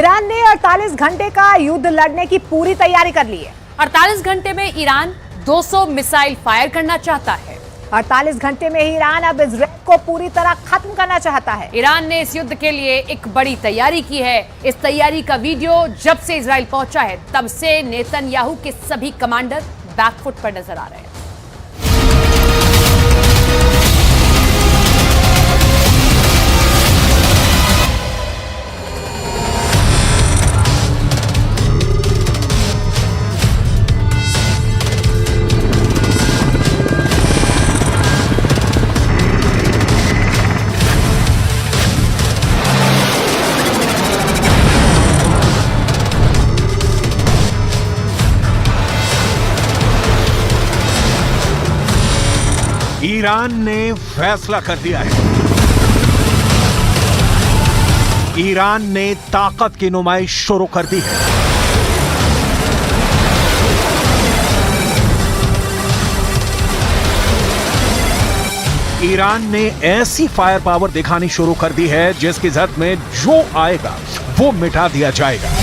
Iran ने 48 घंटे का युद्ध लड़ने की पूरी तैयारी कर ली है। 48 घंटे में ईरान 200 मिसाइल फायर करना चाहता है। 48 घंटे में ही ईरान अब इजराइल को पूरी तरह खत्म करना चाहता है। ईरान ने इस युद्ध के लिए एक बड़ी तैयारी की है। इस तैयारी का वीडियो जब से इजराइल पहुंचा है तब से नेतन्याहू के सभी कमांडर बैकफुट पर नजर आ रहे हैं। ईरान ने फैसला कर दिया है। ईरान ने ताकत की नुमाइश शुरू कर दी है। ईरान ने ऐसी फायर पावर दिखानी शुरू कर दी है जिसकी जद में जो आएगा वो मिटा दिया जाएगा।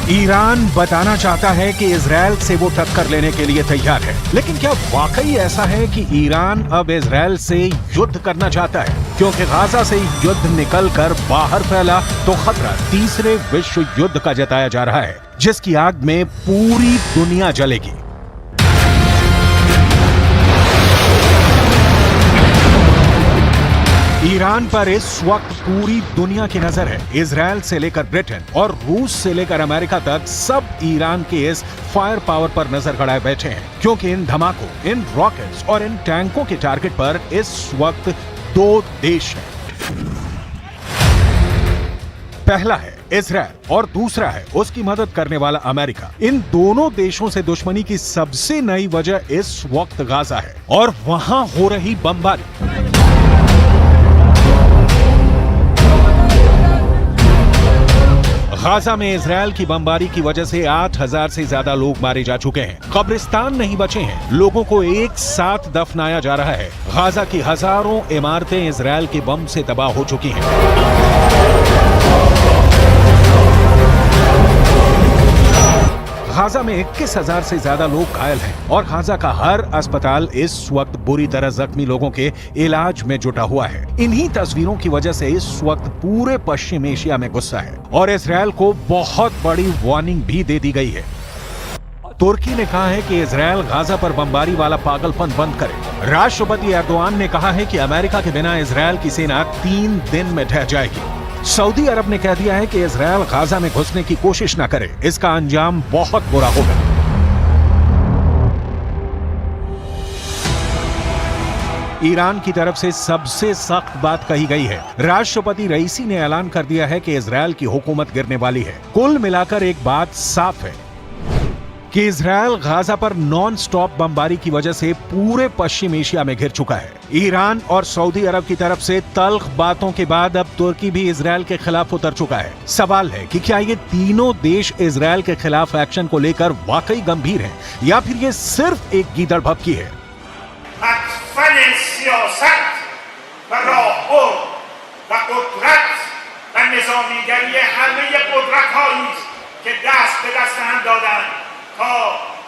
ईरान बताना चाहता है कि इजराइल से वो टक्कर लेने के लिए तैयार है, लेकिन क्या वाकई ऐसा है कि ईरान अब इजराइल से युद्ध करना चाहता है? क्योंकि गाजा से युद्ध निकलकर बाहर फैला तो खतरा तीसरे विश्व युद्ध का जताया जा रहा है, जिसकी आग में पूरी दुनिया जलेगी। ईरान पर इस वक्त पूरी दुनिया की नजर है। इजराइल से लेकर ब्रिटेन और रूस से लेकर अमेरिका तक सब ईरान के इस फायर पावर पर नजर गड़ाए बैठे हैं, क्योंकि इन धमाकों, इन रॉकेट्स और इन टैंकों के टारगेट पर इस वक्त दो देश हैं। पहला है इजराइल और दूसरा है उसकी मदद करने वाला अमेरिका। इन दोनों देशों से दुश्मनी की सबसे नई वजह इस वक्त गाजा है और वहां हो रही बमबारी। गाजा में इजराइल की बमबारी की वजह से 8,000 से ज्यादा लोग मारे जा चुके हैं। कब्रिस्तान नहीं बचे हैं। लोगों को एक साथ दफनाया जा रहा है। गाजा की हजारों इमारतें इजराइल के बम से तबाह हो चुकी हैं। गाजा में 21,000 से ज्यादा लोग घायल हैं और गाजा का हर अस्पताल इस वक्त बुरी तरह जख्मी लोगों के इलाज में जुटा हुआ है। इन्हीं तस्वीरों की वजह से इस वक्त पूरे पश्चिम एशिया में गुस्सा है और इजराइल को बहुत बड़ी वार्निंग भी दे दी गई है। तुर्की ने कहा है कि इजराइल गाजा पर बमबारी वाला पागलपन बंद करे। राष्ट्रपति एर्दोआन ने कहा है कि अमेरिका के बिना इजराइल की सेना 3 दिन में ढह जाएगी। सऊदी अरब ने कह दिया है कि इजराइल गाजा में घुसने की कोशिश न करे, इसका अंजाम बहुत बुरा होगा। ईरान की तरफ से सबसे सख्त बात कही गई है। राष्ट्रपति रईसी ने ऐलान कर दिया है कि इजराइल की हुकूमत गिरने वाली है। कुल मिलाकर एक बात साफ है कि इजराइल गाजा पर नॉन स्टॉप बमबारी की वजह से पूरे पश्चिम एशिया में घिर चुका है। ईरान और सऊदी अरब की तरफ से तल्ख बातों के बाद अब तुर्की भी इजराइल के खिलाफ उतर चुका है। सवाल है कि क्या ये तीनों देश इजराइल के खिलाफ एक्शन को लेकर वाकई गंभीर हैं या फिर ये सिर्फ एक गीदड़ भभकी है?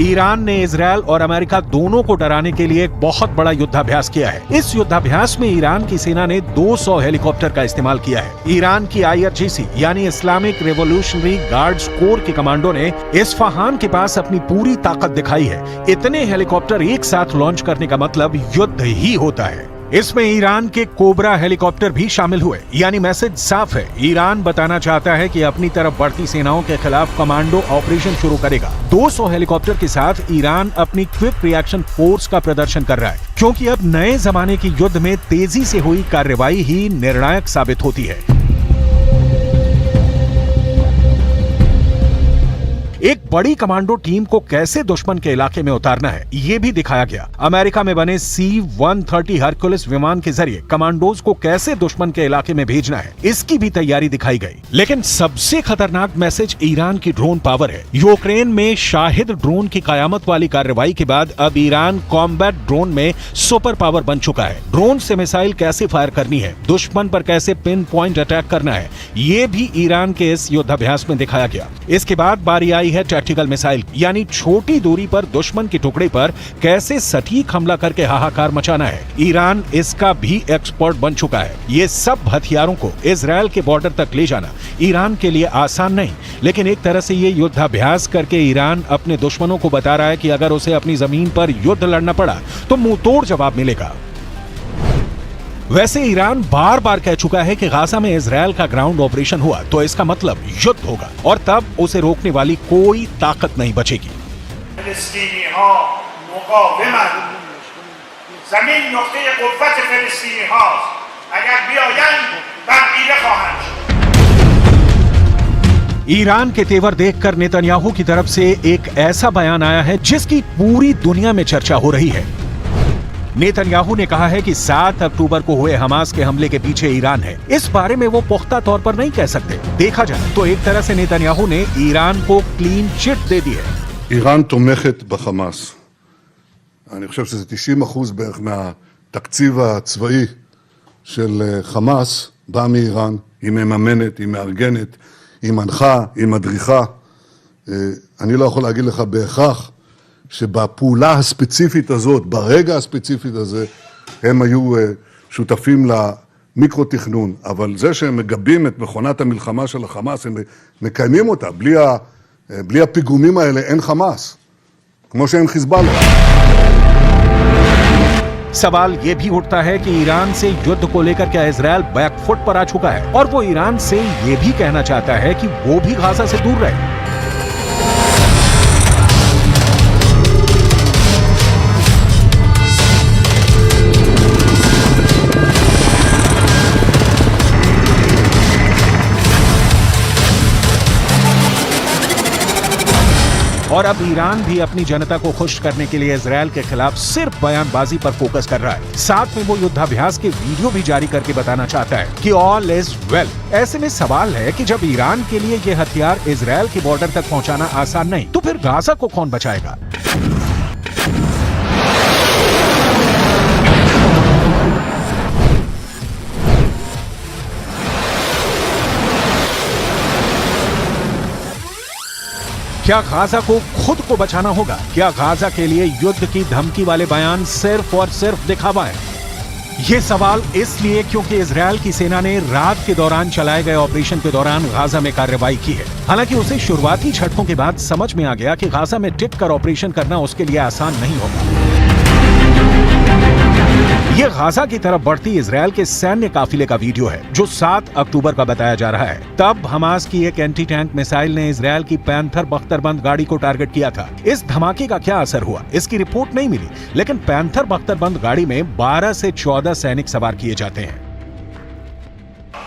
ईरान ने इजराइल और अमेरिका दोनों को डराने के लिए एक बहुत बड़ा युद्धाभ्यास किया है। इस युद्धाभ्यास में ईरान की सेना ने 200 हेलीकॉप्टर का इस्तेमाल किया है। ईरान की IRGC यानी इस्लामिक रिवॉल्यूशनरी गार्ड्स कोर के कमांडो ने इस्फहान के पास अपनी पूरी ताकत दिखाई है। इतने हेलीकॉप्टर एक साथ लॉन्च करने का मतलब युद्ध ही होता है। इसमें ईरान के कोबरा हेलीकॉप्टर भी शामिल हुए, यानी मैसेज साफ है। ईरान बताना चाहता है कि अपनी तरफ बढ़ती सेनाओं के खिलाफ कमांडो ऑपरेशन शुरू करेगा। 200 हेलीकॉप्टर के साथ ईरान अपनी क्विक रिएक्शन फोर्स का प्रदर्शन कर रहा है, क्योंकि अब नए जमाने की युद्ध में तेजी से हुई कार्रवाई ही निर्णायक साबित होती है। एक बड़ी कमांडो टीम को कैसे दुश्मन के इलाके में उतारना है ये भी दिखाया गया। अमेरिका में बने C-130 हरक्युलिस विमान के जरिए कमांडोज को कैसे दुश्मन के इलाके में भेजना है इसकी भी तैयारी दिखाई गई। लेकिन सबसे खतरनाक मैसेज ईरान की ड्रोन पावर है। यूक्रेन में शाहिद ड्रोन की कयामत वाली कार्रवाई के बाद अब ईरान कॉम्बैट ड्रोन में सुपर पावर बन चुका है। ड्रोन से मिसाइल कैसे फायर करनी है, दुश्मन पर कैसे पिन पॉइंट अटैक करना है, ये भी ईरान के इस युद्धाभ्यास में दिखाया गया। इसके बाद बारी आई है टैक्टिकल मिसाइल, यानी छोटी दूरी पर दुश्मन के टुकड़े पर कैसे सटीक हमला करके हाहाकार मचाना है। ईरान इसका भी एक्सपर्ट बन चुका है। ये सब हथियारों को इजराइल के बॉर्डर तक ले जाना ईरान के लिए आसान नहीं, लेकिन एक तरह से ये युद्धाभ्यास करके ईरान अपने दुश्मनों को बता रहा है कि अगर उसे अपनी जमीन पर युद्ध लड़ना पड़ा तो मुंहतोड़ जवाब मिलेगा। वैसे ईरान बार बार कह चुका है कि गाजा में इजराइल का ग्राउंड ऑपरेशन हुआ तो इसका मतलब युद्ध होगा और तब उसे रोकने वाली कोई ताकत नहीं बचेगी। जमीन नुक्ते कुव्वत फिलिस्तीनी हाज़ अगर बियायंद तब्दील ख़वाहंद। ईरान के तेवर देखकर नेतन्याहू की तरफ से एक ऐसा बयान आया है जिसकी पूरी दुनिया में चर्चा हो रही है। नेतन्याहू ने कहा है कि 7 अक्टूबर को हुए हमास के हमले के पीछे ईरान है। इस बारे में वो पुख्ता तौर पर नहीं कह सकते। देखा जाए तो एक तरह से नेतन्याहू ने ईरान को क्लीन चिट दे दी है। איראן תומכת בחמאס. אני חושב שזה 90% בערך מהתקציב הצבאי של חמאס בא מאיראן. היא מממנת, היא מארגנת, היא מנחה, היא מדריכה. אני לא יכול להגיד לך בהכרח שבפעולה הספציפית הזאת, ברגע הספציפית הזה, הם היו שותפים למיקרו-תכנון. אבל זה שהם מגבים את מכונת המלחמה של החמאס, הם מקיימים אותה. בלי הפיגומים האלה אין חמאס, כמו שאין חיזבאללה. सवाल ये भी उठता है कि ईरान से युद्ध को लेकर क्या इजराइल बैकफुट पर आ चुका है और वो ईरान से ये भी कहना चाहता है कि वो भी गाजा से दूर रहे। और अब ईरान भी अपनी जनता को खुश करने के लिए इजराइल के खिलाफ सिर्फ बयानबाजी पर फोकस कर रहा है। साथ में वो युद्धाभ्यास के वीडियो भी जारी करके बताना चाहता है कि ऑल इज वेल। ऐसे में सवाल है कि जब ईरान के लिए ये हथियार इजराइल के बॉर्डर तक पहुंचाना आसान नहीं तो फिर गाजा को कौन बचाएगा। क्या गाजा को खुद को बचाना होगा? क्या गाजा के लिए युद्ध की धमकी वाले बयान सिर्फ और सिर्फ दिखावा है? ये सवाल इसलिए क्योंकि इजराइल की सेना ने रात के दौरान चलाए गए ऑपरेशन के दौरान गाजा में कार्रवाई की है। हालांकि उसे शुरुआती झटकों के बाद समझ में आ गया कि गाजा में टिक कर ऑपरेशन करना उसके लिए आसान नहीं होगा। ये गाजा की तरफ बढ़ती इजराइल के सैन्य काफिले का वीडियो है जो 7 अक्टूबर का बताया जा रहा है। तब हमास की एक एंटी टैंक मिसाइल ने इजराइल की पैंथर बख्तरबंद गाड़ी को टारगेट किया था। इस धमाके का क्या असर हुआ इसकी रिपोर्ट नहीं मिली, लेकिन पैंथर बख्तरबंद गाड़ी में 12 से 14 सैनिक सवार किए जाते हैं।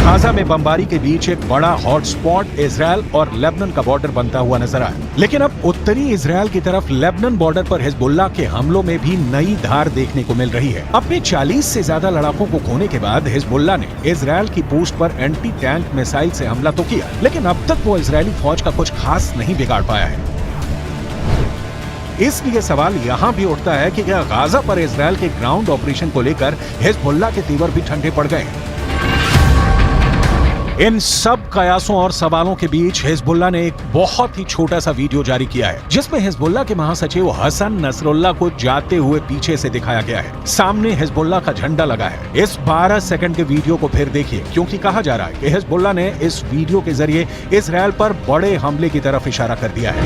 गाजा में बमबारी के बीच एक बड़ा हॉटस्पॉट इजराइल और लेबनान का बॉर्डर बनता हुआ नजर आया, लेकिन अब उत्तरी इजराइल की तरफ लेबनान बॉर्डर पर हिजबुल्लाह के हमलों में भी नई धार देखने को मिल रही है। अपने 40 से ज्यादा लड़ाकों को खोने के बाद हिजबुल्लाह ने इजराइल की पोस्ट पर एंटी टैंक मिसाइल से हमला तो किया, लेकिन अब तक वो इजरायली फौज का कुछ खास नहीं बिगाड़ पाया है। इसलिए सवाल यहाँ भी उठता है कि क्या गाजा पर इजराइल के ग्राउंड ऑपरेशन को लेकर हिजबुल्लाह के तेवर भी ठंडे पड़ गए। इन सब कयासों और सवालों के बीच हिजबुल्लाह ने एक बहुत ही छोटा सा वीडियो जारी किया है जिसमें हिजबुल्लाह के महासचिव हसन नसरुल्लाह को जाते हुए पीछे से दिखाया गया है। सामने हिजबुल्लाह का झंडा लगा है। इस 12 सेकंड के वीडियो को फिर देखिए, क्योंकि कहा जा रहा है कि हिजबुल्लाह ने इस वीडियो के जरिए इजराइल पर बड़े हमले की तरफ इशारा कर दिया है।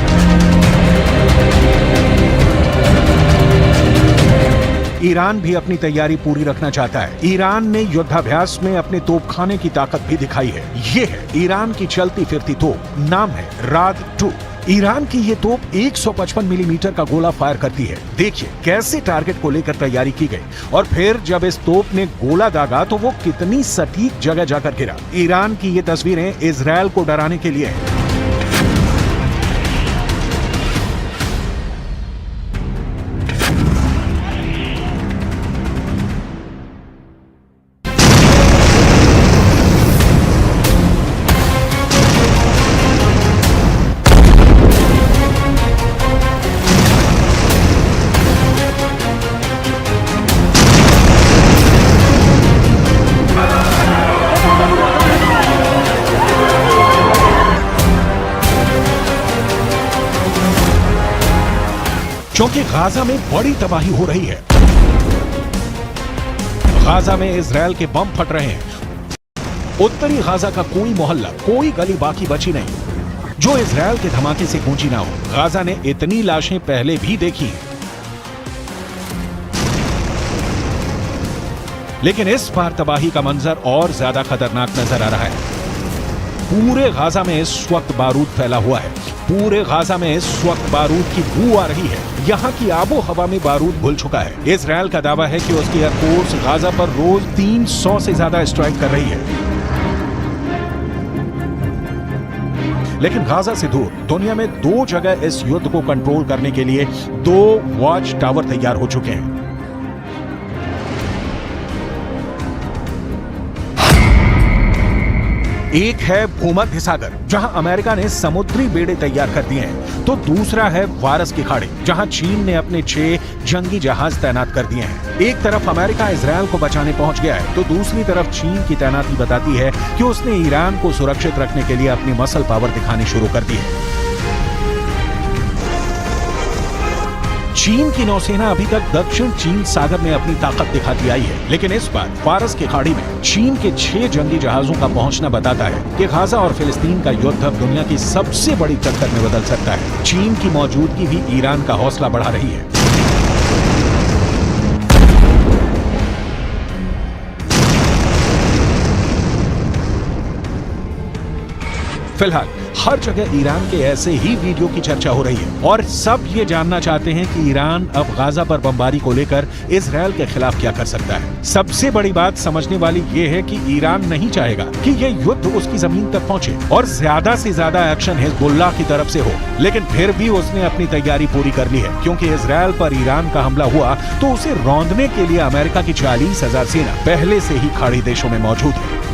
ईरान भी अपनी तैयारी पूरी रखना चाहता है। ईरान ने युद्धाभ्यास में अपने तोपखाने की ताकत भी दिखाई है। ये है ईरान की चलती फिरती तोप, नाम है राद 2। ईरान की ये तोप 155 मिलीमीटर का गोला फायर करती है। देखिए कैसे टारगेट को लेकर तैयारी की गई और फिर जब इस तोप ने गोला दागा तो वो कितनी सटीक जगह जाकर गिरा। ईरान की ये तस्वीरें इजरायल को डराने के लिए हैं। क्योंकि गाजा में बड़ी तबाही हो रही है। गाजा में इजरायल के बम फट रहे हैं। उत्तरी गाजा का कोई मोहल्ला, कोई गली बाकी बची नहीं जो इजरायल के धमाके से गूंजी ना हो। गाजा ने इतनी लाशें पहले भी देखी हैं, लेकिन इस बार तबाही का मंजर और ज्यादा खतरनाक नजर आ रहा है। पूरे गाजा में इस वक्त बारूद फैला हुआ है। पूरे गाजा में इस वक्त बारूद की बू आ रही है। यहाँ की आबो हवा में बारूद घुल चुका है। इजरायल का दावा है कि उसकी एयरफोर्स गाजा पर रोज 300 से ज्यादा स्ट्राइक कर रही है। लेकिन गाजा से दूर दुनिया में 2 जगह इस युद्ध को कंट्रोल करने के लिए 2 वॉच टावर तैयार हो चुके हैं। एक है भूमध्य सागर, जहां अमेरिका ने समुद्री बेड़े तैयार कर दिए हैं, तो दूसरा है फारस की खाड़ी, जहां चीन ने अपने 6 जंगी जहाज तैनात कर दिए हैं। एक तरफ अमेरिका इजरायल को बचाने पहुंच गया है, तो दूसरी तरफ चीन की तैनाती बताती है कि उसने ईरान को सुरक्षित रखने के लिए अपनी मसल पावर दिखानी शुरू कर दी है। चीन की नौसेना अभी तक दक्षिण चीन सागर में अपनी ताकत दिखाती आई है, लेकिन इस बार फारस की खाड़ी में चीन के 6 जंगी जहाजों का पहुंचना बताता है कि गाजा और फिलिस्तीन का युद्ध अब दुनिया की सबसे बड़ी टक्कर में बदल सकता है। चीन की मौजूदगी भी ईरान का हौसला बढ़ा रही है। फिलहाल हर जगह ईरान के ऐसे ही वीडियो की चर्चा हो रही है और सब ये जानना चाहते हैं कि ईरान अब गाजा पर बमबारी को लेकर इजरायल के खिलाफ क्या कर सकता है। सबसे बड़ी बात समझने वाली ये है कि ईरान नहीं चाहेगा कि ये युद्ध उसकी जमीन तक पहुंचे और ज्यादा से ज्यादा एक्शन हिजबुल्लाह की तरफ से हो, लेकिन फिर भी उसने अपनी तैयारी पूरी कर ली है, क्योंकि इजरायल पर ईरान का हमला हुआ तो उसे रौंदने के लिए अमेरिका की 40,000 सेना पहले से ही खाड़ी देशों में मौजूद है।